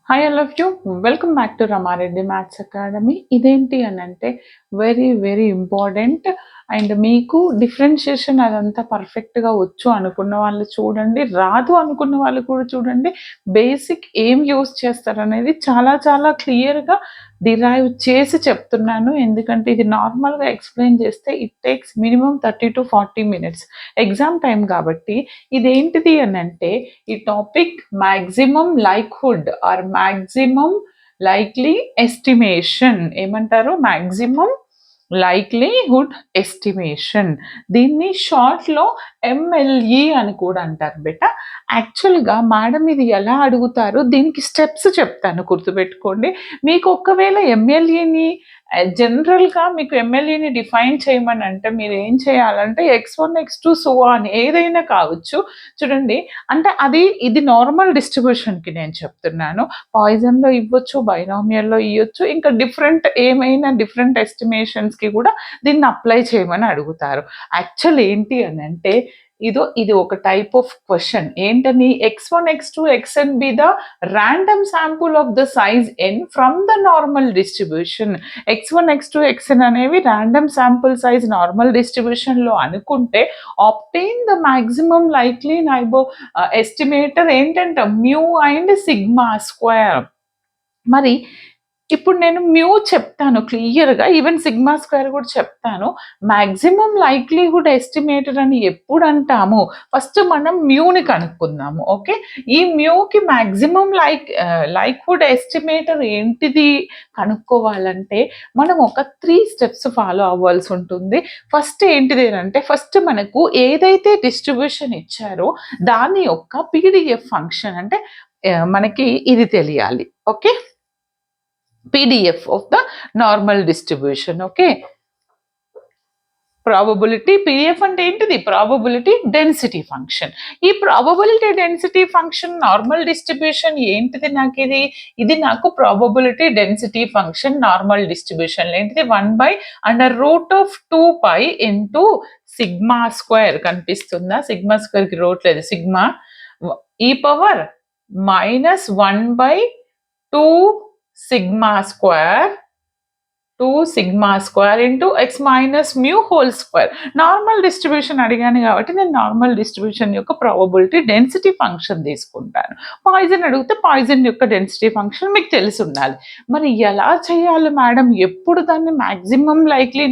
Hi all of you. Welcome back to Rama Reddy maths academy. ఇదేంటి అని అంటే వెరీ వెరీ ఇంపార్టెంట్. అండ్ మీకు differentiation అదంతా పర్ఫెక్ట్గా వచ్చు అనుకున్న వాళ్ళు చూడండి, రాదు అనుకున్న వాళ్ళు కూడా చూడండి. బేసిక్ ఏం యూస్ చేస్తారనేది చాలా చాలా క్లియర్గా డిరైవ్ చేసి చెప్తున్నాను. ఎందుకంటే ఇది నార్మల్గా ఎక్స్ప్లెయిన్ చేస్తే it takes minimum 30 to 40 minutes exam time కాబట్టి. ఇదేంటిది అని అంటే ఈ topic maximum likelihood or maximum likely estimation. ఏమంటారు? Maximum likelihood estimation. దీన్ని షార్ట్లో ఎంఎల్ఈ అని కూడా అంటారు బేట. యాక్చువల్గా మేడం ఇది ఎలా అడుగుతారు, దీనికి స్టెప్స్ చెప్తాను, గుర్తుపెట్టుకోండి. మీకు ఒకవేళ ఎంఎల్ఈని జనరల్గా మీకు ఎంఎల్ఈని డిఫైన్ చేయమని అంటే మీరు ఏం చేయాలంటే x1 x2 సో అని ఏదైనా కావచ్చు. చూడండి, అంటే ఇది నార్మల్ డిస్ట్రిబ్యూషన్కి నేను చెప్తున్నాను. పాయిజన్లో ఇవ్వచ్చు, బైనామియల్లో ఇవ్వచ్చు, ఇంకా ఏమైనా డిఫరెంట్ ఎస్టిమేషన్స్కి కూడా దీన్ని అప్లై చేయమని అడుగుతారు. యాక్చువల్ ఏంటి అని అంటే ఇది ఒక టైప్ ఆఫ్ క్వశ్చన్. ఏంటని? x1 x2 xn be the random sample of the size n from the normal distribution. x1 x2 xn అనేవి ర్యాండమ్ శాంపుల్ సైజ్ నార్మల్ డిస్ట్రిబ్యూషన్లో అనుకుంటే obtain the maximum likely estimator ఏంటంటే మ్యూ అండ్ సిగ్మా స్క్వేర్. మరి ఇప్పుడు నేను mu చెప్తాను క్లియర్గా, even sigma square కూడా చెప్తాను. మ్యాక్సిమం లైక్లీహుడ్ ఎస్టిమేటర్ అని ఎప్పుడు అంటాము? ఫస్ట్ మనం మ్యూని కనుక్కుందాము. ఓకే, ఈ మ్యూకి మ్యాక్సిమం లైక్హుడ్ ఎస్టిమేటర్ ఏంటిది కనుక్కోవాలంటే మనం ఒక 3 steps ఫాలో అవ్వాల్సి ఉంటుంది. ఫస్ట్ ఏంటిది అంటే, ఫస్ట్ మనకు ఏదైతే డిస్ట్రిబ్యూషన్ ఇచ్చారో దాని యొక్క పీడిఎఫ్ ఫంక్షన్ అంటే మనకి ఇది తెలియాలి. Okay, PDF of the normal distribution. Okay, probability PDF అంటే ఏంటిది? Probability density function. ఈ probability density function normal distribution ఏంటిది? ఇది నాకు probability density function normal distribution ఏంటిది? 1/√2π ఇంటూ సిగ్మా స్క్వేర్. కనిపిస్తుందా? సిగ్మా స్క్వేర్కి రూట్ లేదు. Sigma e power -1/2 sigma square into x minus mu whole square. Normal distribution అడిగాను కాబట్టి నేను నార్మల్ డిస్ట్రిబ్యూషన్ యొక్క ప్రాబబిలిటీ డెన్సిటీ ఫంక్షన్ తీసుకుంటాను. పాయిజన్ అడిగితే పాయిజన్ యొక్క డెన్సిటీ ఫంక్షన్ మీకు తెలిసి ఉండాలి. మరి ఎలా చేయాలి మేడం? ఎప్పుడు దాన్ని మ్యాక్సిమం లైక్లీ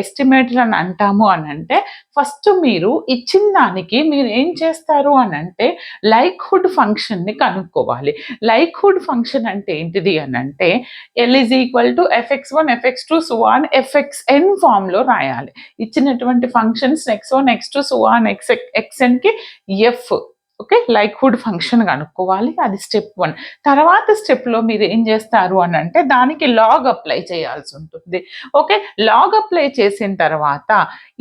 ఎస్టిమేటర్ అని అంటాము అని అంటే, ఫస్ట్ మీరు ఇచ్చిన దానికి మీరు ఏం చేస్తారు అని అంటే లైక్హుడ్ ఫంక్షన్ని కనుక్కోవాలి. లైక్హుడ్ ఫంక్షన్ అంటే ఏంటిది అని అంటే L is equal to fx1 fx2 so on fxn ఫామ్లో రాయాలి. ఇచ్చినటువంటి functions x1 x2 so on xn కి f. ఓకే, లైక్హుడ్ ఫంక్షన్ కనుక్కోవాలి. అది స్టెప్ 1. తర్వాత స్టెప్లో మీరు ఏం చేస్తారు అని అంటే దానికి లాగ్ అప్లై చేయాల్సి ఉంటుంది. ఓకే, లాగ్ అప్లై చేసిన తర్వాత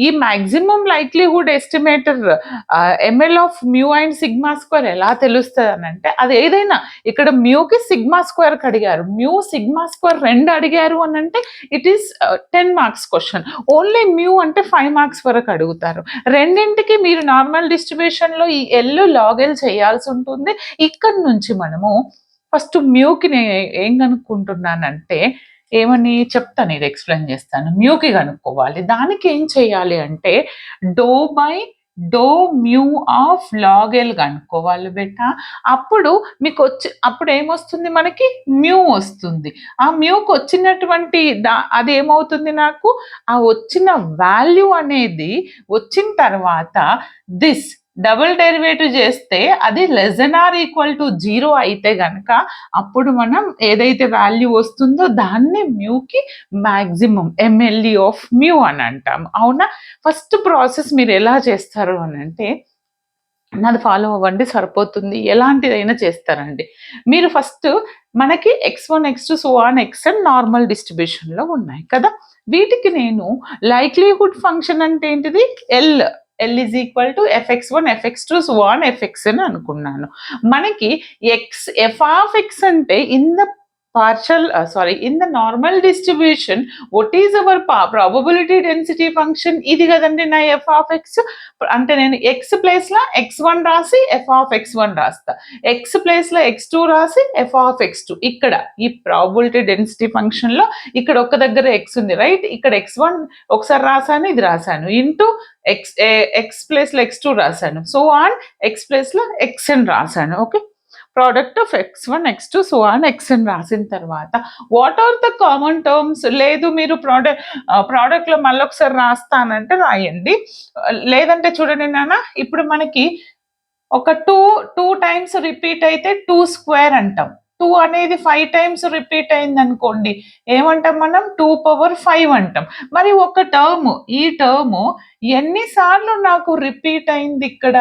ఈ maximum likelihood estimator ML of mu and sigma square ఎలా తెలుస్తుంది అని అంటే, అది ఏదైనా ఇక్కడ మ్యూకి సిగ్మా స్క్వేర్కి అడిగారు, మ్యూ సిగ్మా స్క్వేర్ 2 అడిగారు అని అంటే it is 10 marks question. Only mu అంటే 5 marks వరకు అడుగుతారు. రెండింటికి మీరు నార్మల్ డిస్ట్రిబ్యూషన్లో ఈ ఎల్ లాగ్ ఎల్ చేయాల్సి ఉంటుంది. ఇక్కడ నుంచి మనము ఫస్ట్ మ్యూకి ఏం కనుక్కుంటున్నానంటే ఏమని చెప్తాను, ఇది ఎక్స్ప్లెయిన్ చేస్తాను. మ్యూకి కనుక్కోవాలి. దానికి ఏం చేయాలి అంటే do mu of log L కనుక్కోవాలి బెట. అప్పుడు అప్పుడు ఏమొస్తుంది? మనకి మ్యూ వస్తుంది. ఆ మ్యూకి వచ్చినటువంటి అది ఏమవుతుంది? నాకు ఆ వచ్చిన వాల్యూ అనేది వచ్చిన తర్వాత దిస్ డబుల్ డెరివేటివ్ చేస్తే అది <0 అయితే గనక అప్పుడు మనం ఏదైతే వాల్యూ వస్తుందో దాన్ని మ్యూకి మ్యాక్సిమం ఎంఎల్ఈ ఆఫ్ మ్యూ అని అంటాం. అవునా? ఫస్ట్ ప్రాసెస్ మీరు ఎలా చేస్తారు అని అంటే నాది ఫాలో అవ్వండి, సరిపోతుంది. ఎలాంటిదైనా చేస్తారండి మీరు. ఫస్ట్ మనకి x1 x2 so on xn normal డిస్ట్రిబ్యూషన్లో ఉన్నాయి కదా, వీటికి నేను లైక్లీహుడ్ ఫంక్షన్ అంటే ఏంటిది? L is equal to fx1 fx2 so on fxn అనుకున్నాను. మనకి f of x అంటే in the in the normal distribution, what is our probability density function? ఇది కదండి నా f of x. అంటే నేను x ప్లేస్ లో x1 రాసి f of x1 రాస్తా, x ప్లేస్ లో x2 రాసి f of x2. ఇక్కడ ఈ ప్రాబబిలిటీ డెన్సిటీ ఫంక్షన్ లో ఇక్కడ ఒక దగ్గర x ఉంది రైట్, ఇక్కడ x1 ఒకసారి రాసాను, ఇది రాసాను, ఇంటూ x ప్లేస్ లో x2 రాసాను, సో ఆన్ x ప్లేస్ లో xn రాసాను. Okay, product of x1 x2 so on xn రాసిన తర్వాత what are the common terms? లేదు మీరు ప్రోడక్ట్ లో మళ్ళీ ఒకసారి రాస్తానంటే రాయండి, లేదంటే చూడండి నాన్న, ఇప్పుడు మనకి ఒక టూ టైమ్స్ రిపీట్ అయితే 2 స్క్వేర్ అంటాం. 2 అనేది 5 టైమ్స్ రిపీట్ అయింది అనుకోండి, ఏమంటాం మనం? 2 పవర్ 5 అంటాం. మరి ఒక టర్మ్, ఈ టర్మ్ ఎన్నిసార్లు నాకు రిపీట్ అయింది ఇక్కడ?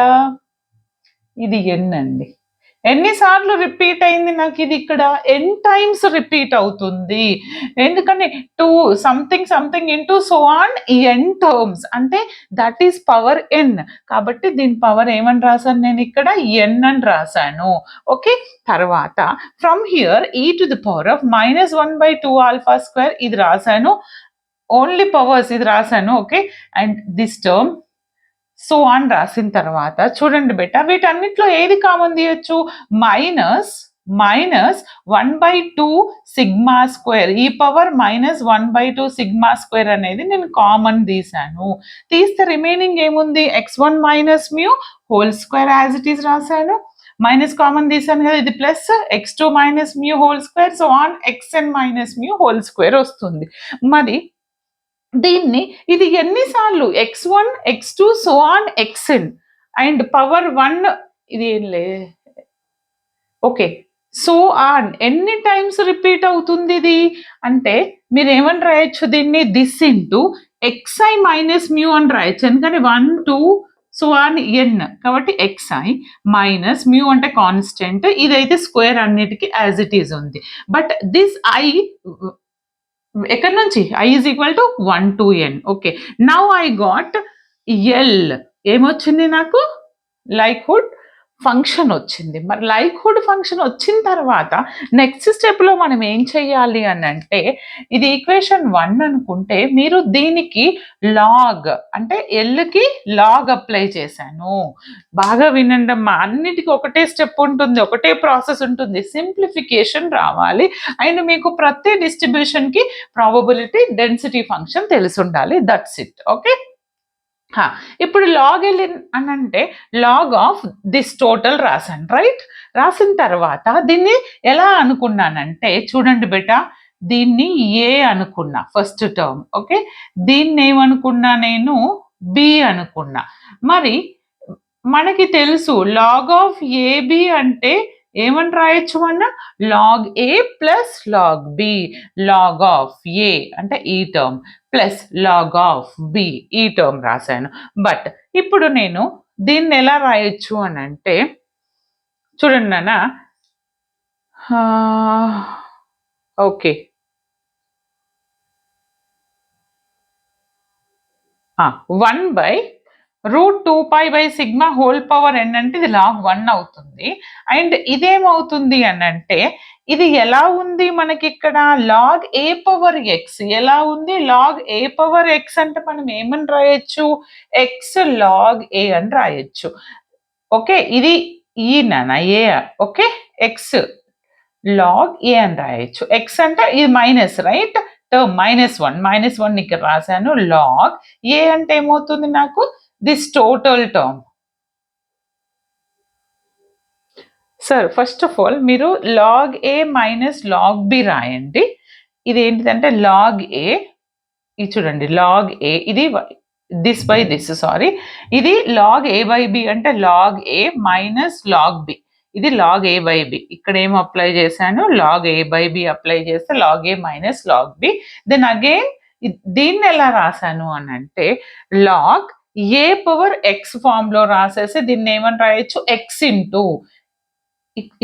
ఇది n అండి. ఎన్నిసార్లు రిపీట్ అయింది నాకు ఇది ఇక్కడ? n టైమ్స్ రిపీట్ అవుతుంది. ఎందుకంటే 2 something into so on n terms, అంటే దట్ ఈస్ పవర్ n. కాబట్టి దీని పవర్ ఏమని రాశాను నేను ఇక్కడ? n అని రాశాను. ఓకే, తర్వాత from here e to the power of -1/2 alpha square ఇది రాశాను, ఓన్లీ పవర్స్ ఇది రాశాను. Okay, and this term so on రాసిన తర్వాత చూడండి బెట, వీటన్నిటిలో ఏది కామన్ తీయొచ్చు? మైనస్ 1/2 సిగ్మా స్క్వేర్, ఈ పవర్ -1/2 సిగ్మా స్క్వేర్ అనేది నేను కామన్ తీసాను. తీస్తే రిమైనింగ్ ఏముంది? x1 minus mu whole square as it is రాశాను, మైనస్ కామన్ తీసాను కదా, ఇది plus x2 minus mu whole square so on xn minus mu whole square వస్తుంది. మరి దీన్ని ఇది ఎన్నిసార్లు? x1 x2 so on xn and power 1 ఇది ఏం లే. ఓకే, సో ఆన్ ఎన్ని టైమ్స్ రిపీట్ అవుతుంది ఇది అంటే మీరు ఏమని రాయొచ్చు దీన్ని? This into xi minus mu అని రాయొచ్చు, ఎందుకంటే 1 2 సో ఆన్ n కాబట్టి xi మైనస్ మ్యూ అంటే కాన్స్టెంట్, ఇదైతే స్క్వేర్ అన్నిటికీ యాజ్ ఇట్ ఈస్ ఉంది. బట్ దిస్ i ఎక్కడి నుంచి? i is equal to 1 to n. Okay, now I got L. ఏమొచ్చింది నాకు? లైక్హుడ్ ఫంక్షన్ వచ్చింది. మరి లైక్హుడ్ ఫంక్షన్ వచ్చిన తర్వాత నెక్స్ట్ స్టెప్లో మనం ఏం చెయ్యాలి అని అంటే, ఇది ఈక్వేషన్ 1 అనుకుంటే మీరు దీనికి లాగ్ అంటే ఎల్కి లాగ్ అప్లై చేశాను. బాగా వినండి అమ్మా, అన్నిటికీ ఒకటే స్టెప్ ఉంటుంది, ఒకటే ప్రాసెస్ ఉంటుంది, సింప్లిఫికేషన్ రావాలి. అండ్ మీకు ప్రతి డిస్ట్రిబ్యూషన్కి ప్రాబబిలిటీ డెన్సిటీ ఫంక్షన్ తెలిసి ఉండాలి. That's it. ఓకే, ఇప్పుడు లాగ్ ఎల్ అని అంటే లాగ్ ఆఫ్ దిస్ టోటల్ రాశాను రైట్. రాసిన తర్వాత దీన్ని ఎలా అనుకున్నానంటే చూడండి బేట, దీన్ని ఏ అనుకున్నా ఫస్ట్ టర్మ్. ఓకే, దీన్ని ఏమనుకున్నా నేను? బి అనుకున్నా. మరి మనకి తెలుసు లాగ్ ఆఫ్ ఏబి అంటే ఏమని రాయొచ్చు అన్న? Log A plus log B. Log of A అంటే ఈ term plus log of B ఈ టర్మ్ రాశాను. బట్ ఇప్పుడు నేను దీన్ని ఎలా రాయొచ్చు అని అంటే చూడండి నాన్న, ఓకే 1/√2π/σ హోల్ పవర్ n అంటే ఇది లాగ్ 1 అవుతుంది. అండ్ ఇదేమవుతుంది అని అంటే ఇది ఎలా ఉంది మనకి ఇక్కడ? లాగ్ ఏ పవర్ ఎక్స్ ఎలా ఉంది? లాగ్ ఏ పవర్ ఎక్స్ అంటే మనం ఏమని రాయొచ్చు? ఎక్స్ లాగ్ ఏ అని రాయొచ్చు. ఓకే, ఇది ఈ నాన్న ఏ. ఓకే, ఎక్స్ లాగ్ ఏ అని రాయొచ్చు. ఎక్స్ అంటే ఇది మైనస్ రైట్, టర్మ్ -1 ఇక్కడ రాశాను. లాగ్ ఏ అంటే ఏమవుతుంది నాకు? This total term. Sir first of all మీరు log A minus log B రాయండి. ఇది ఏంటిదంటే లాగ్ ఏ, ఇది చూడండి లాగ్ ఏ, ఇది దిస్ బై దిస్, సారీ, ఇది లాగ్ ఏ బై బి అంటే log A minus log B, ఇది లాగ్ ఏ బై బి. ఇక్కడ ఏం అప్లై చేశాను? Log A by B apply చేస్తే log A minus log B. Then again దీన్ని ఎలా రాశాను అని అంటే log A power X form లో రాసేసి దీన్ని ఏమని రాయొచ్చు? ఎక్స్ ఇంటూ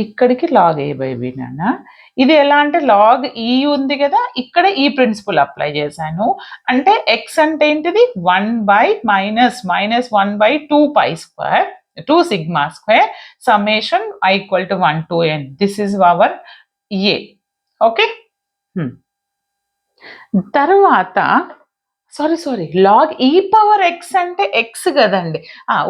ఇక్కడికి లాగ్ ఏ బై బి నాన్న. ఇది ఎలా అంటే లాగ్ ఈ ఉంది కదా, ఇక్కడ ఈ ప్రిన్సిపల్ అప్లై చేశాను. అంటే ఎక్స్ అంటే ఏంటిది? 1/-1/2π² 2 sigma square summation I equal to 1 to n. This is our A. Okay. తర్వాత లాగ్ ఈ పవర్ ఎక్స్ అంటే ఎక్స్ కదండి.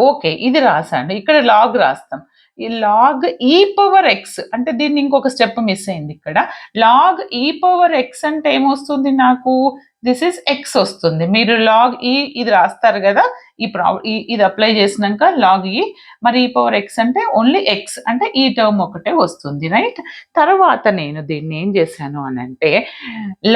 ఓకే, ఇది రాసాను, ఇక్కడ లాగ్ రాస్తాం. ఈ లాగ్ ఈ పవర్ ఎక్స్ అంటే దీన్ని ఇంకొక స్టెప్ మిస్ అయింది ఇక్కడ. లాగ్ ఈ పవర్ ఎక్స్ అంటే ఏమొస్తుంది నాకు, దిస్ ఇస్ ఎక్స్ వస్తుంది. మీరు లాగ్ ఈ ఇది రాస్తారు కదా, ఇది అప్లై చేసినాక లాగ్ ఈ, మరి ఈ పవర్ ఎక్స్ అంటే ఓన్లీ ఎక్స్ అంటే ఈ టర్మ్ ఒకటే వస్తుంది, రైట్. తర్వాత నేను దీన్ని ఏం చేశాను అని అంటే,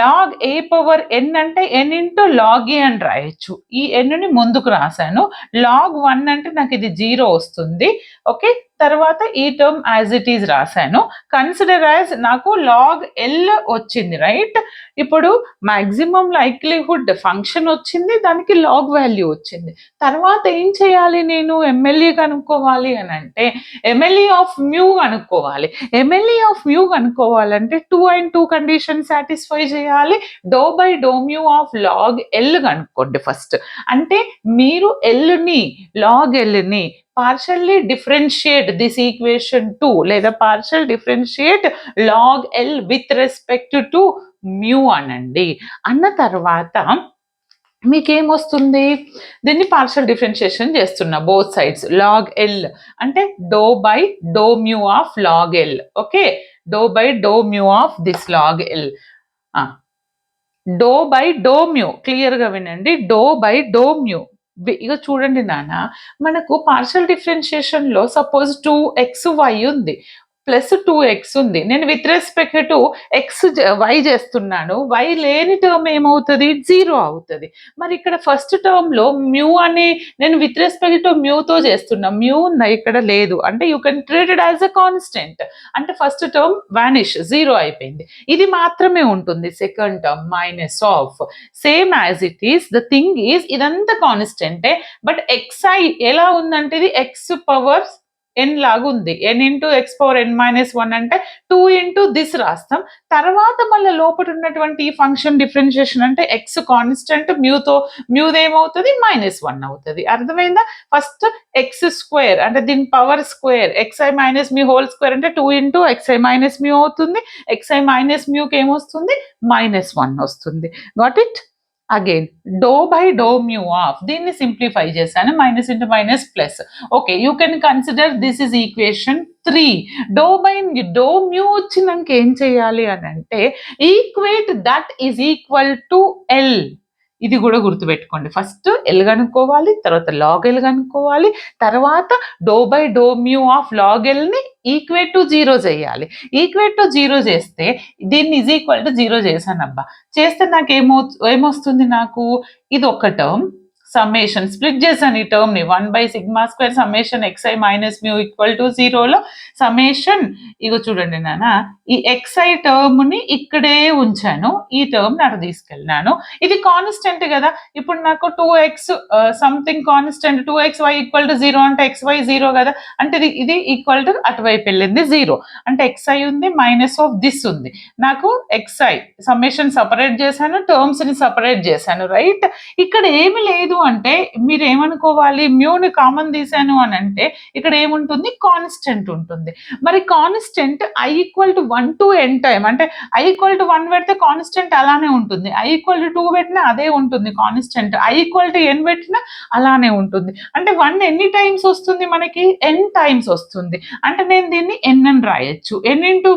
లాగ్ ఏ పవర్ ఎన్ అంటే ఎన్ ఇంటూ లాగ్ ఏ అని రాయొచ్చు. ఈ ఎన్ని ముందుకు రాశాను. లాగ్ 1 అంటే నాకు ఇది 0 వస్తుంది. ఓకే, తర్వాత ఈ టర్మ్ యాజ్ ఇట్ ఈజ్ రాశాను. కన్సిడర్ యాజ్ నాకు లాగ్ ఎల్ వచ్చింది, రైట్. ఇప్పుడు మాక్సిమం లైక్లీహుడ్ ఫంక్షన్ వచ్చింది, దానికి లాగ్ వాల్యూ వచ్చింది. తర్వాత ఏం చేయాలి, నేను ఎంఎల్ఏ కనుక్కోవాలి అని అంటే ఎంఎల్ఏ ఆఫ్ మ్యూ కనుక్కోవాలి. ఎంఎల్ఏ ఆఫ్ మ్యూ కనుక్కోవాలంటే 2 and 2 కండిషన్ సాటిస్ఫై చేయాలి. Do by do mu of log L కనుక్కోండి ఫస్ట్. అంటే మీరు ఎల్ని లాగ్ ఎల్ని partially differentiate this equation to, లేదా partial differentiate log L with respect to mu అనండి. అన్న తర్వాత మీకేమొస్తుంది, దీన్ని పార్షల్ డిఫరెన్షియేషన్ చేస్తున్నా బోత్ సైడ్స్. లాగ్ ఎల్ అంటే do by do mu of log L. Okay, do by do mu of this log L. Do by do mu, క్లియర్గా వినండి, do by do mu. ఇక చూడండి నాన్న, మనకు పార్షల్ డిఫరెన్షియేషన్లో సపోజ్ 2xy ఉంది, plus 2x ఉంది. నేను with respect to x y చేస్తున్నాను. వై లేని టర్మ్ ఏమవుతుంది, 0 అవుతుంది. మరి ఇక్కడ ఫస్ట్ టర్మ్లో మ్యూ అని నేను విత్ రెస్పెక్ట్ టు మ్యూతో చేస్తున్నా. మ్యూ ఉందా, ఇక్కడ లేదు. అంటే you can treat it as a constant. అంటే ఫస్ట్ టర్మ్ వానిష్, 0 అయిపోయింది. ఇది మాత్రమే ఉంటుంది. Second term minus of, same as it is. The thing is ఇదంతా కాన్స్టెంటే, బట్ xi ఎలా ఉందంటే ఇది ఎక్స్ పవర్ ఎన్ లాగా ఉంది. ఎన్ ఇంటూ ఎక్స్ పవర్ ఎన్ మైనస్ 1 అంటే 2 ఇంటూ దిస్ రాస్తాం. తర్వాత మళ్ళీ లోపల ఉన్నటువంటి ఈ ఫంక్షన్ డిఫరెన్షియేషన్ అంటే ఎక్స్ కాన్స్టెంట్, మ్యూదేమవుతుంది -1 అవుతుంది. అర్థమైందా. ఫస్ట్ ఎక్స్ స్క్వేర్ అంటే దీని power square, x i minus mu whole square అంటే 2 ఇంటూ ఎక్స్ఐ మైనస్ మ్యూ అవుతుంది. ఎక్స్ఐ మైనస్ మ్యూకి ఏమొస్తుంది, -1 వస్తుంది. Got it. Again do by do mu of, దీన్ని సింప్లిఫై చేశాను, minus into minus plus. Okay, you can consider this is equation 3. Do by do mu వచ్చినాక ఏం చేయాలి అని అంటే, equate that is equal to L. ఇది కూడా గుర్తుపెట్టుకోండి. ఫస్ట్ ఎల్ కనుక్కోవాలి, తర్వాత లాగ్ ఎల్ కనుక్కోవాలి, తర్వాత do by do mu of log ఎల్ని ఈక్వేట్ టు 0 చేయాలి. ఈక్వేట్ టు 0 చేస్తే దీన్ని ఈజ్ ఈక్వల్ టు 0 చేశాను అబ్బా. చేస్తే నాకు ఏమొస్తుంది, నాకు ఇది ఒక టర్మ్ సమ్మేషన్ స్ప్లిట్ చేశాను ఈ టర్మ్ ని 1/σ² summation xi minus mu equal to 0లో సమ్మేషన్. ఇగో చూడండి నాన్న, ఈ xi టర్మ్ ని ఇక్కడే ఉంచాను, ఈ టర్మ్ అటు తీసుకెళ్ళినాను. ఇది కాన్స్టెంట్ కదా. ఇప్పుడు నాకు 2x something constant 2xy equal to 0 అంటే xy 0 కదా. అంటే ఇది ఈక్వల్ టు అటువైపు వెళ్ళింది 0. అంటే xi ఉంది, మైనస్ ఆఫ్ దిస్ ఉంది. నాకు xi సమ్మేషన్ సపరేట్ చేశాను, టర్మ్స్ ని సపరేట్ చేశాను, రైట్. ఇక్కడ ఏమి లేదు అంటే మీరు ఏమనుకోవాలి, మ్యూని కామన్ తీసాను అని అంటే ఇక్కడ ఏముంటుంది, కాన్స్టెంట్ ఉంటుంది. మరి constant i equal to 1 to n time, అంటే i ఈక్వల్ టు 1 పెడితే కాన్స్టెంట్ అలానే ఉంటుంది, i ఈక్వల్ టు 2 పెట్టినా అదే ఉంటుంది constant, i equal to n పెట్టినా అలానే ఉంటుంది. అంటే 1 ఎన్ని టైమ్స్ వస్తుంది మనకి, n టైమ్స్ వస్తుంది. అంటే నేను దీన్ని n అని రాయొచ్చు, n into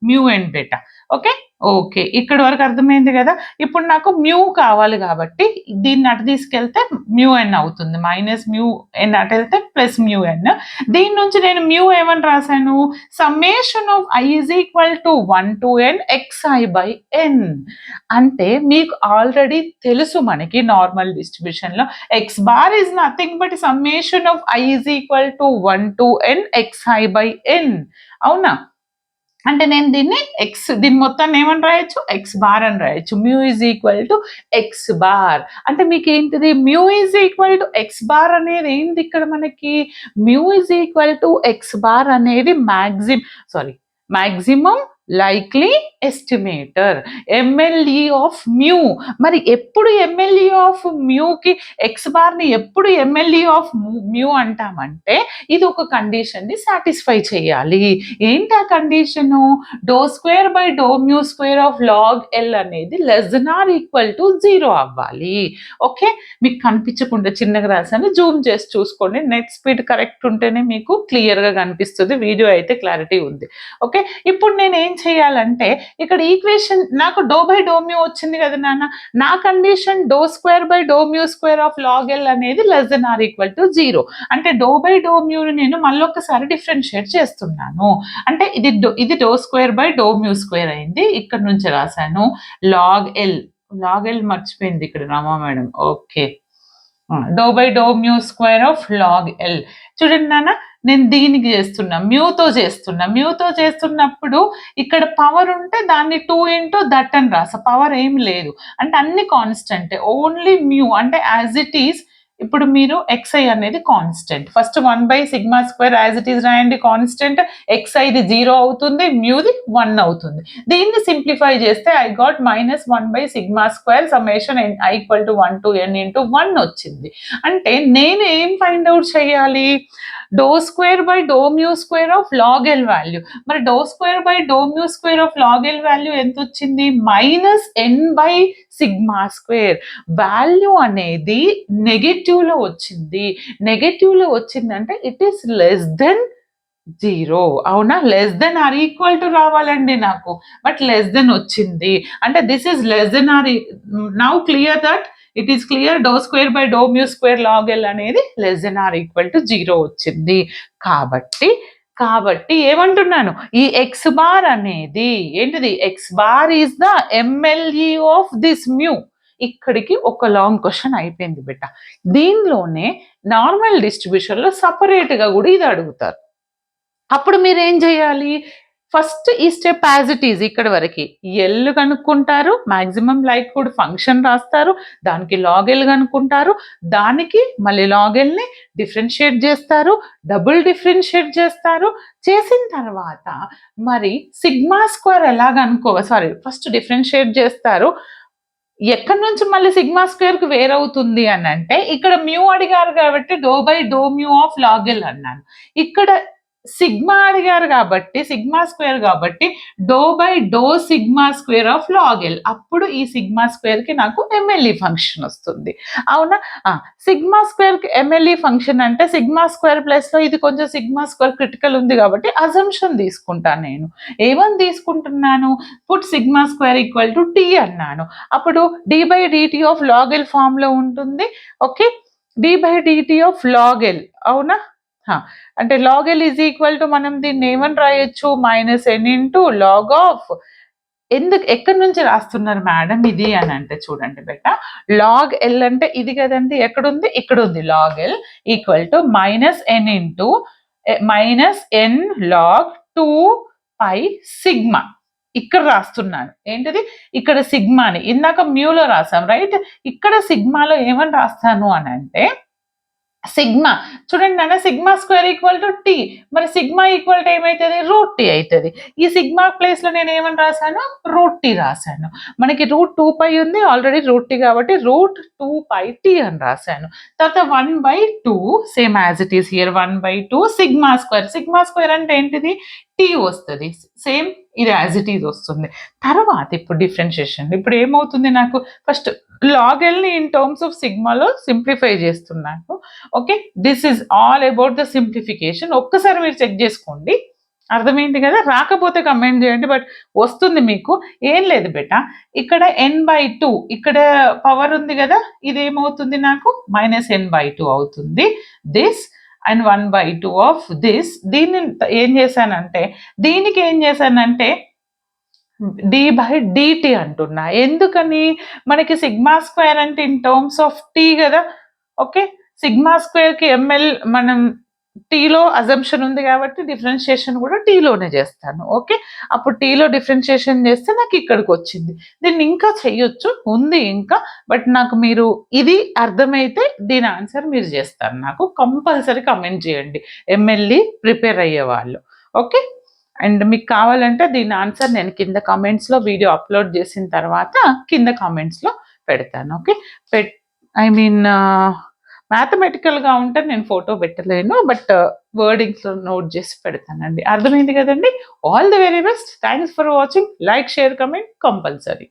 mu n beta. Okay okay, ఇక్కడ వరకు అర్థమైంది కదా. ఇప్పుడు నాకు మ్యూ కావాలి కాబట్టి దీన్ని అటు తీసుకెళ్తే మ్యూ ఎన్ అవుతుంది, మైనస్ మ్యూ ఎన్ అటు వెళ్తే ప్లస్ మ్యూ ఎన్. దీని నుంచి నేను మ్యూ ఏమని రాశాను, summation of i is equal to 1 to n xi by n. అంటే మీకు ఆల్రెడీ తెలుసు మనకి నార్మల్ డిస్ట్రిబ్యూషన్ లో x bar is nothing but summation of i is equal to 1 to n xi by n. అవునా. అంటే నేను దీన్ని మొత్తాన్ని ఏమని రాయొచ్చు, ఎక్స్ బార్ అని రాయొచ్చు. Mu is equal to X bar. అంటే మీకు ఏంటిది, mu is equal to X bar అనేది ఏంటి ఇక్కడ మనకి, mu is equal to X bar అనేది maximum likely estimator, MLE of mu. మరి ఎప్పుడు ఎంఎల్ఈ ఆఫ్ మ్యూకి ఎక్స్ బార్ని ఎప్పుడు ఎంఎల్ఈ ఆఫ్ మ్యూ అంటామంటే ఇది ఒక కండిషన్ని సాటిస్ఫై చేయాలి. ఏంటి ఆ condition? Do square by do mu square of log L అనేది less than or equal to 0 అవ్వాలి. ఓకే, మీకు కనిపించకుండా చిన్నగా రాసాను, జూమ్ చేసి చూసుకోండి. నెట్ స్పీడ్ కరెక్ట్ ఉంటేనే మీకు క్లియర్గా కనిపిస్తుంది, వీడియో అయితే క్లారిటీ ఉంది. ఓకే, ఇప్పుడు నేను ఏం చేయాలంటే ఇక్కడ ఈక్వేషన్ నాకు డో బై డో మ్యూ వచ్చింది కదా నాన్న, నా condition do square by do mu square of log L అనేది less than or equal to 0. అంటే డో బై డో మ్యూని నేను మళ్ళీ ఒకసారి డిఫరెన్షియేట్ చేస్తున్నాను. అంటే ఇది do square by do mu square అయింది, ఇక్కడ నుంచి రాశాను లాగ్ ఎల్. లాగ్ ఎల్ మర్చిపోయింది ఇక్కడ Rama madam. Okay, do by do mu square of log L. చూడండి నాన్న, నేను దీనికి చేస్తున్నా, మ్యూతో చేస్తున్నప్పుడు ఇక్కడ పవర్ ఉంటే దాన్ని 2 ఇంటూ దట్ అని రాసా, పవర్ ఏం లేదు అంటే అన్ని కాన్స్టెంట్, ఓన్లీ మ్యూ అంటే యాజ్ ఇట్ ఈస్. ఇప్పుడు మీరు xi అనేది constant, first 1/σ² as it is రాయండి కాన్స్టెంట్. xiది 0 అవుతుంది, మ్యూది 1 అవుతుంది. దీన్ని సింప్లిఫై చేస్తే I got -1/σ² summation i equal to 1 to n into 1 వచ్చింది. అంటే నేను ఏం ఫైండ్ అవుట్ చేయాలి? Do square by do mu square of log L value. మరి do square by do mu square of log L value ఎంత వచ్చింది? -n/σ². Value అనేది negative లో వచ్చింది. నెగటివ్ లో వచ్చిందంటే ఇట్ ఈస్ లెస్ దెన్ 0. అవునా? Less than or equal to రావాలండి నాకు, బట్ లెస్ దెన్ వచ్చింది. అంటే this is less than or. Now clear that it is clear, do square by do mu square log L అనేది less than or equal to 0 వచ్చింది. కాబట్టి ఏమంటున్నాను, ఈ X bar అనేది ఏంటిది? X bar is the MLE of this mu. ఇక్కడికి ఒక long question అయిపోయింది బిడ్డ. దీనిలోనే నార్మల్ డిస్ట్రిబ్యూషన్ లో సపరేట్ గా కూడా ఇది అడుగుతారు. అప్పుడు మీరు ఏం చేయాలి? ఫస్ట్ ఈ స్టెప్ యాజ్ ఇట్ ఈజ్ ఇక్కడ వరకు ఎల్ కనుక్కుంటారు, మాక్సిమం లైక్వుడ్ ఫంక్షన్ రాస్తారు, దానికి లాగ్ ఎల్ కనుక్కుంటారు, దానికి మళ్ళీ లాగ్ ఎల్ని డిఫరెన్షియేట్ చేస్తారు, డబుల్ డిఫరెన్షియేట్ చేస్తారు. చేసిన తర్వాత మరి σ² ఎలా కనుక్కోవాలి? ఫస్ట్ డిఫరెన్షియేట్ చేస్తారు. ఎక్కడి నుంచి మళ్ళీ σ²కి వేరవుతుంది అని అంటే ఇక్కడ మ్యూ అడిగారు కాబట్టి do by do mu of log L అన్నాను. ఇక్కడ సిగ్మా అడిగారు కాబట్టి σ² కాబట్టి do by do σ² of log L. అప్పుడు ఈ σ²కి నాకు ఎంఎల్ఈ ఫంక్షన్ వస్తుంది. అవునా? σ²కి ఎంఎల్ఈ ఫంక్షన్ అంటే σ² ప్లస్ లో ఇది కొంచెం σ² క్రిటికల్ ఉంది కాబట్టి అజంప్షన్ తీసుకుంటాను. నేను ఏమని తీసుకుంటున్నాను? పుట్ σ² ఈక్వల్ టు టీ అన్నాను. అప్పుడు d/dt of log L form లో ఉంటుంది. Okay, d/dt of log L. అవునా? అంటే log L is equal to మనం దీన్ని ఏమని రాయొచ్చు? -n into log of. ఎక్కడి నుంచి రాస్తున్నారు మేడం ఇది అని అంటే చూడండి బెట్ట, లాగ్ ఎల్ అంటే ఇది కదండి, ఎక్కడుంది? ఇక్కడ ఉంది. Log L equal to -n into -n log 2π ఇక్కడ రాస్తున్నాను. ఏంటిది? ఇక్కడ సిగ్మాని ఇందాక మ్యూలో రాసాం రైట్, ఇక్కడ సిగ్మాలో ఏమని రాస్తాను అని అంటే సిగ్మా. చూడండి నాన్న, σ² ఈక్వల్ టు టీ. మరి సిగ్మా ఈక్వల్ టు ఏమవుతుంది? √t అవుతుంది. ఈ సిగ్మా ప్లేస్ లో నేను ఏమని రాశాను? √t రాశాను. మనకి √2π ఉంది ఆల్రెడీ √t కాబట్టి √2πt అని రాశాను. తర్వాత 1/2 same as it is here 1/2 σ². అంటే ఏంటిది? టీ వస్తుంది. సేమ్ ఇది యాజ్ ఇట్ ఈజ్ వస్తుంది. తర్వాత ఇప్పుడు డిఫరెన్షియేషన్. ఇప్పుడు ఏమవుతుంది నాకు? ఫస్ట్ లాగ్ ఎల్ని ఇన్ టర్మ్స్ ఆఫ్ సిగ్మాలో సింప్లిఫై చేస్తున్నాను. Okay, this is all about the simplification. ఒక్కసారి మీరు చెక్ చేసుకోండి, అర్థమైంది కదా? రాకపోతే కమెంట్ చేయండి, బట్ వస్తుంది మీకు. ఏం లేదు బెట, ఇక్కడ n/2 ఇక్కడ పవర్ ఉంది కదా, ఇది ఏమవుతుంది నాకు? -n/2 అవుతుంది. This and 1/2 of this. దీన్ని ఏం చేశానంటే d/dt అంటున్నా. ఎందుకని? మనకి σ² అంటే ఇన్ టర్మ్స్ ఆఫ్ టీ కదా. ఓకే, σ²కి ఎంఎల్ మనం టీలో అజంప్షన్ ఉంది కాబట్టి డిఫరెన్షియేషన్ కూడా టీలోనే చేస్తాను. ఓకే, అప్పుడు టీలో డిఫరెన్షియేషన్ చేస్తే నాకు ఇక్కడికి వచ్చింది. దీన్ని ఇంకా చెయ్యొచ్చు, ఉంది ఇంకా, బట్ నాకు మీరు ఇది అర్థమైతే దీని ఆన్సర్ మీరు చేస్తారు. నాకు కంపల్సరీ కమెంట్ చేయండి ఎంఎల్ఈ ప్రిపేర్ అయ్యే వాళ్ళు. ఓకే, అండ్ మీకు కావాలంటే దీని ఆన్సర్ నేను కింద కామెంట్స్లో వీడియో అప్లోడ్ చేసిన తర్వాత కింద కామెంట్స్లో పెడతాను. ఓకే. ఐ మీన్ మ్యాథమెటికల్గా ఉంటే నేను ఫోటో పెట్టలేను, బట్ వర్డింగ్స్లో నోట్ చేసి పెడతానండి. అర్థమైంది కదండి. All the very best. Thanks for watching. Like, share, comment compulsory.